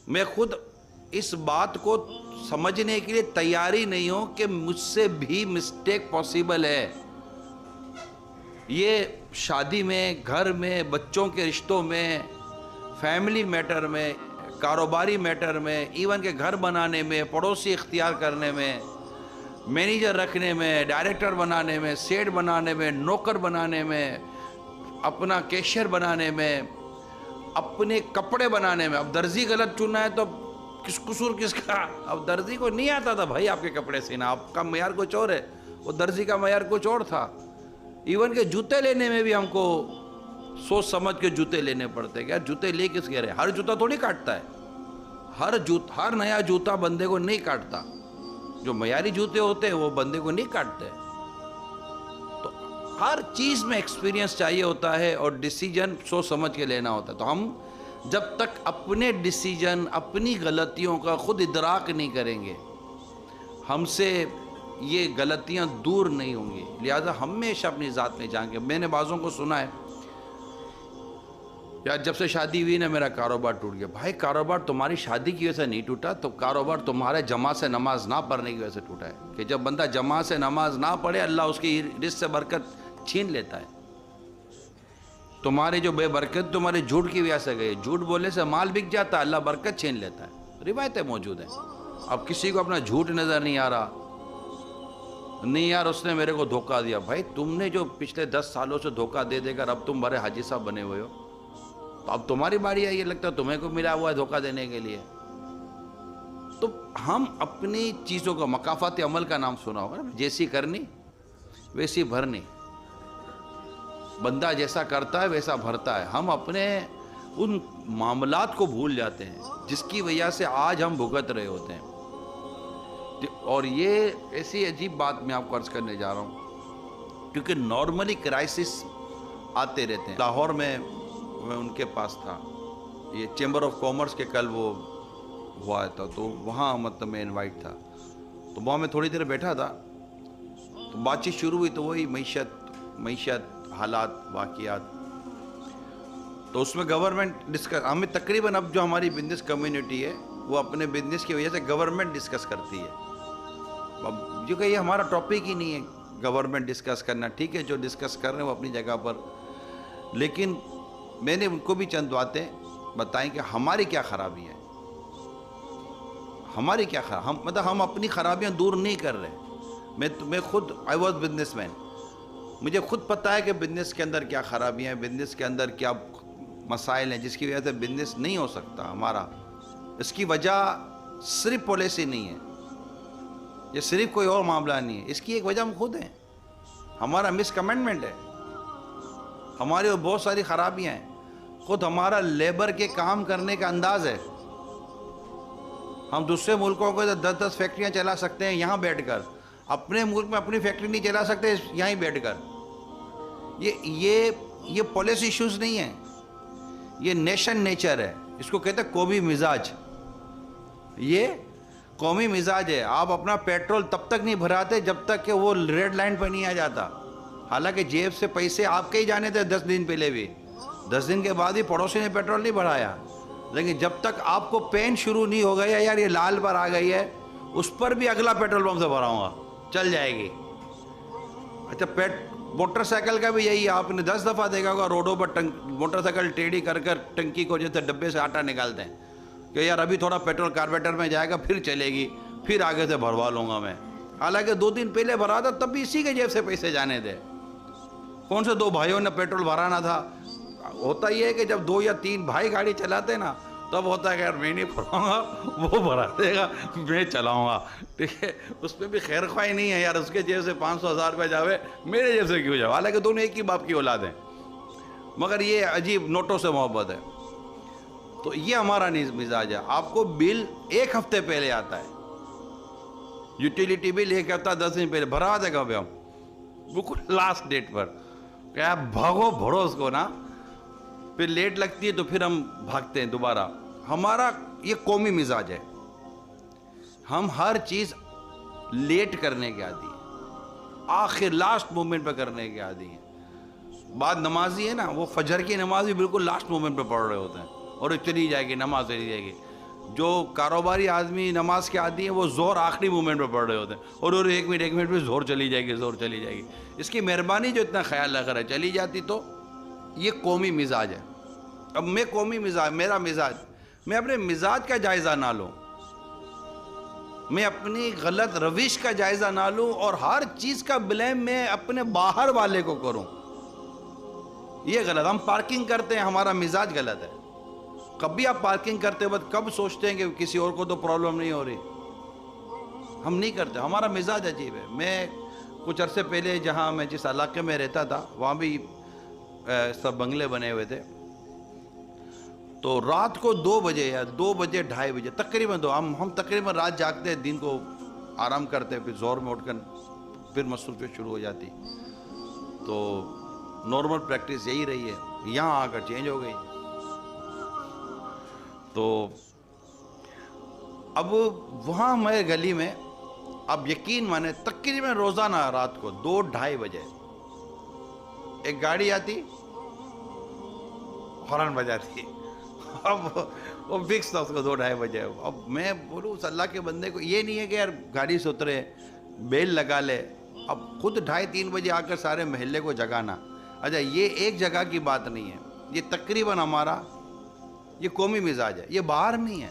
میں خود اس بات کو سمجھنے کے لیے تیاری نہیں ہوں کہ مجھ سے بھی مسٹیک پاسبل ہے. یہ شادی میں، گھر میں، بچوں کے رشتوں میں، فیملی میٹر میں، کاروباری میٹر میں، ایون کہ گھر بنانے میں، پڑوسی اختیار کرنے میں، مینیجر رکھنے میں، ڈائریکٹر بنانے میں، سیٹ بنانے میں، نوکر بنانے میں، اپنا کیشیئر بنانے میں، اپنے کپڑے بنانے میں. اب درزی غلط چننا ہے تو قصور کس کا؟ اب درزی کو نہیں آتا تھا بھائی آپ کے کپڑے سینا، آپ کا معیار کچھ اور ہے، وہ درزی کا معیار کچھ اور تھا. ایون کہ جوتے لینے میں بھی ہم کو سوچ سمجھ کے جوتے لینے پڑتے ہیں. یار جوتے لے کس گئے رہے؟ ہر جوتا تھوڑی کاٹتا ہے، ہر نیا جوتا بندے کو نہیں کاٹتا. جو معیاری جوتے ہوتے ہیں وہ بندے کو نہیں کاٹتے. تو ہر چیز میں ایکسپیرینس چاہیے ہوتا ہے اور ڈیسیجن سوچ سمجھ کے لینا ہوتا ہے. تو ہم جب تک اپنے ڈیسیجن، اپنی غلطیوں کا خود ادراک نہیں کریں گے، ہم سے یہ غلطیاں دور نہیں ہوں گی. لہذا ہمیشہ اپنی ذات میں جان کے، میں نے بعضوں کو سنا ہے یار جب سے شادی ہوئی نا میرا کاروبار ٹوٹ گیا. بھائی کاروبار تمہاری شادی کی وجہ سے نہیں ٹوٹا، تو کاروبار تمہارے جماعت سے نماز نہ پڑھنے کی وجہ سے ٹوٹا ہے. کہ جب بندہ جماعت سے نماز نہ پڑھے اللہ اس کی رزق سے برکت چھین لیتا ہے. تمہاری جو بے برکت تمہارے جھوٹ کی وجہ سے گئی، جھوٹ بولنے سے مال بک جاتا ہے، اللہ برکت چھین لیتا ہے. روایتیں موجود ہیں. اب کسی کو اپنا جھوٹ نظر نہیں آ رہا، نہیں یار اس نے میرے کو دھوکہ دیا. بھائی تم نے جو پچھلے 10 سالوں سے دھوکہ دے دے کر اب تم بڑے حاجی صاحب بنے ہوئے ہو، تو اب تمہاری باری آئی ہے، لگتا ہے تمہیں کو ملا ہوا ہے دھوکہ دینے کے لیے. تو ہم اپنی چیزوں کا مکافات عمل کا نام سنا ہوگا نا، جیسی کرنی ویسی بھرنی. بندہ جیسا کرتا ہے ویسا بھرتا ہے. ہم اپنے ان معاملات کو بھول جاتے ہیں جس کی وجہ سے آج ہم بھگت رہے ہوتے ہیں. اور یہ ایسی عجیب بات میں آپ کو عرض کرنے جا رہا ہوں، کیونکہ نارملی کرائسس آتے رہتے ہیں. لاہور میں ان کے پاس تھا، یہ چیمبر آف کامرس کے کل وہ ہوا تھا، تو وہاں مطلب میں انوائٹ تھا. تو وہاں میں تھوڑی دیر بیٹھا تھا تو بات چیت شروع ہوئی. تو وہی معیشت حالات، واقعات. تو اس میں گورنمنٹ ڈسکس، ہمیں تقریباً اب جو ہماری بزنس کمیونٹی ہے وہ اپنے بزنس کی وجہ سے گورنمنٹ ڈسکس کرتی ہے. اب جو کہ یہ ہمارا ٹاپک ہی نہیں ہے گورنمنٹ ڈسکس کرنا. ٹھیک ہے جو ڈسکس کر رہے ہیں وہ اپنی جگہ پر، لیکن میں نے ان کو بھی چند باتیں بتائیں کہ ہماری کیا خرابی ہے. ہماری کیا مطلب ہم اپنی خرابیاں دور نہیں کر رہے. میں خود آئی واز بزنس مین، مجھے خود پتہ ہے کہ بزنس کے اندر کیا خرابیاں ہیں، بزنس کے اندر کیا مسائل ہیں جس کی وجہ سے بزنس نہیں ہو سکتا ہمارا. اس کی وجہ صرف پالیسی نہیں ہے، یہ صرف کوئی اور معاملہ نہیں ہے. اس کی ایک وجہ ہم خود ہیں، ہمارا مس کمٹمنٹ ہے، ہماری بہت ساری خرابیاں ہیں. خود ہمارا لیبر کے کام کرنے کا انداز ہے. ہم دوسرے ملکوں کو 10 فیکٹریاں چلا سکتے ہیں یہاں بیٹھ کر، اپنے ملک میں اپنی فیکٹری نہیں چلا سکتے یہیں بیٹھ کر. یہ پالیسی ایشوز نہیں ہیں، یہ نیشن نیچر ہے. اس کو کہتے ہیں قومی مزاج. یہ قومی مزاج ہے. آپ اپنا پیٹرول تب تک نہیں بھراتے جب تک کہ وہ ریڈ لائن پہ نہیں آ جاتا. حالانکہ جیب سے پیسے آپ کے ہی جانے تھے 10 دن پہلے بھی، 10 دن کے بعد ہی پڑوسی نے پیٹرول نہیں بڑھایا. لیکن جب تک آپ کو پین شروع نہیں ہو گیا یار یہ لال پر آ گئی ہے، اس پر بھی اگلا پیٹرول پمپ سے بھراؤں گا، چل جائے گی. اچھا موٹر سائیکل کا بھی یہی، آپ نے 10 دفعہ دیکھا ہوگا روڈوں پر موٹر سائیکل ٹیڑھی کر کر ٹنکی کو جیسے ڈبے سے آٹا نکالتے ہیں کہ یار ابھی تھوڑا پیٹرول کاربیٹر میں جائے گا پھر چلے گی، پھر آگے سے بھروا لوں گا میں. حالانکہ 2 دن پہلے بھرا تھا تب بھی اسی کے جیب سے پیسے جانے تھے. کون سے 2 بھائیوں نے پیٹرول بھرانا تھا. ہوتا یہ ہے کہ جب 2 یا 3 بھائی گاڑی چلاتے نا تب ہوتا ہے کہ یار میں نہیں بھراؤں گا، وہ بھرا دے گا، میں چلاؤں گا. ٹھیک ہے، اس میں بھی خیر خواہی نہیں ہے یار اس کے جیب سے 500,000 روپے جاوے میرے جیب سے کیوں جاوے. حالانکہ دونوں ایک ہی باپ کی اولاد ہیں، مگر یہ عجیب نوٹوں سے محبت ہے. تو یہ ہمارا مزاج ہے. آپ کو بل 1 ہفتے پہلے آتا ہے، یوٹیلیٹی بل 1 ہفتہ 10 دن پہلے بھرا دے گا ہم بالکل لاسٹ ڈیٹ پر. کیا بھاگو بھرو اس کو نا، پھر لیٹ لگتی ہے تو پھر ہم بھاگتے ہیں دوبارہ. ہمارا یہ قومی مزاج ہے. ہم ہر چیز لیٹ کرنے کے عادی ہیں، آخر لاسٹ مومنٹ پہ کرنے کے عادی ہیں. بعد نمازی ہے نا وہ فجر کی نماز بھی بالکل لاسٹ مومنٹ پہ پڑھ رہے ہوتے ہیں اور چلی جائے گی نماز چلی جائے گی. جو کاروباری آدمی نماز کے عادی ہیں وہ زہر آخری مومنٹ پہ پڑھ رہے ہوتے ہیں اور ایک منٹ میں زہر چلی جائے گی، زہر چلی جائے گی. اس کی مہربانی جو اتنا خیال رکھ رہا ہے، چلی جاتی تو. یہ قومی مزاج ہے. اب میں قومی مزاج، میرا مزاج، میں اپنے مزاج کا جائزہ نہ لوں، میں اپنی غلط روش کا جائزہ نہ لوں اور ہر چیز کا بلیم میں اپنے باہر والے کو کروں، یہ غلط. ہم پارکنگ کرتے ہیں، ہمارا مزاج غلط ہے. کبھی آپ پارکنگ کرتے وقت کب سوچتے ہیں کہ کسی اور کو تو پرابلم نہیں ہو رہی؟ ہم نہیں کرتے، ہمارا مزاج عجیب ہے. میں کچھ عرصے پہلے جہاں میں جس علاقے میں رہتا تھا وہاں بھی سب بنگلے بنے ہوئے تھے. تو رات کو 2 بجے یا 2 بجے 2:30 بجے تقریباً ہم تقریباً رات جاگتے، دن کو آرام کرتے، پھر زور میں اٹھ کر پھر مصروفیت شروع ہو جاتی. تو نارمل پریکٹس یہی رہی ہے، یہاں آ کر چینج ہو گئی. تو اب وہاں میں گلی میں، اب یقین مانے تقریباً روزانہ رات کو 2-2:30 بجے ایک گاڑی آتی، ہارن بجاتی. اب وہ فکس تھا اس کو 2-2:30 بجے. اب میں بولوں اس اللہ کے بندے کو، یہ نہیں ہے کہ یار گاڑی سے اترے بیل لگا لے، اب خود 2:30-3 بجے آ کر سارے محلے کو جگانا. اچھا یہ ایک جگہ کی بات نہیں ہے، یہ تقریباً ہمارا یہ قومی مزاج ہے، یہ باہر نہیں ہے.